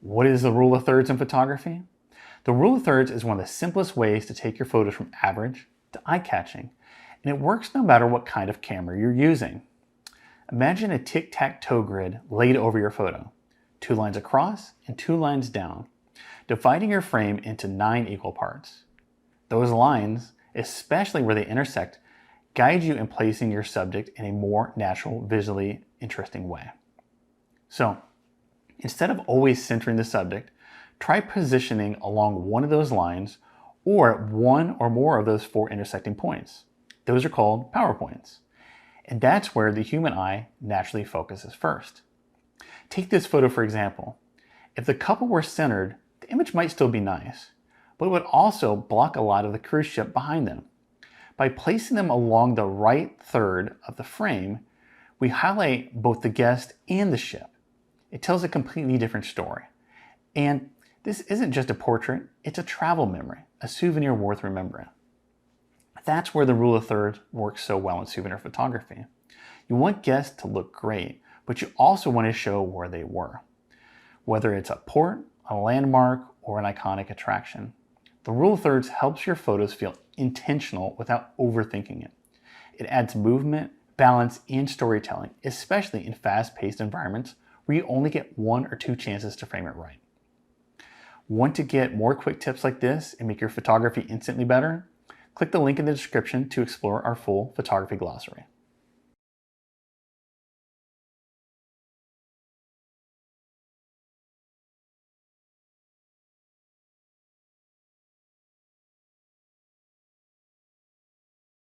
What is the rule of thirds in photography? The rule of thirds is one of the simplest ways to take your photos from average to eye-catching, and it works no matter what kind of camera you're using. Imagine a tic-tac-toe grid laid over your photo, 2 lines across and 2 lines down, dividing your frame into 9 equal parts. Those lines, especially where they intersect, guide you in placing your subject in a more natural, visually interesting way. So, instead of always centering the subject, try positioning along one of those lines or at one or more of those 4 intersecting points. Those are called power points. And that's where the human eye naturally focuses first. Take this photo for example. If the couple were centered, the image might still be nice, but it would also block a lot of the cruise ship behind them. By placing them along the right third of the frame, we highlight both the guest and the ship. It tells a completely different story. And this isn't just a portrait, it's a travel memory, a souvenir worth remembering. That's where the rule of thirds works so well in souvenir photography. You want guests to look great, but you also want to show where they were. Whether it's a port, a landmark, or an iconic attraction. The rule of thirds helps your photos feel intentional without overthinking it. It adds movement, balance, and storytelling, especially in fast-paced environments where you only get 1 or 2 chances to frame it right. Want to get more quick tips like this and make your photography instantly better? Click the link in the description to explore our full photography glossary.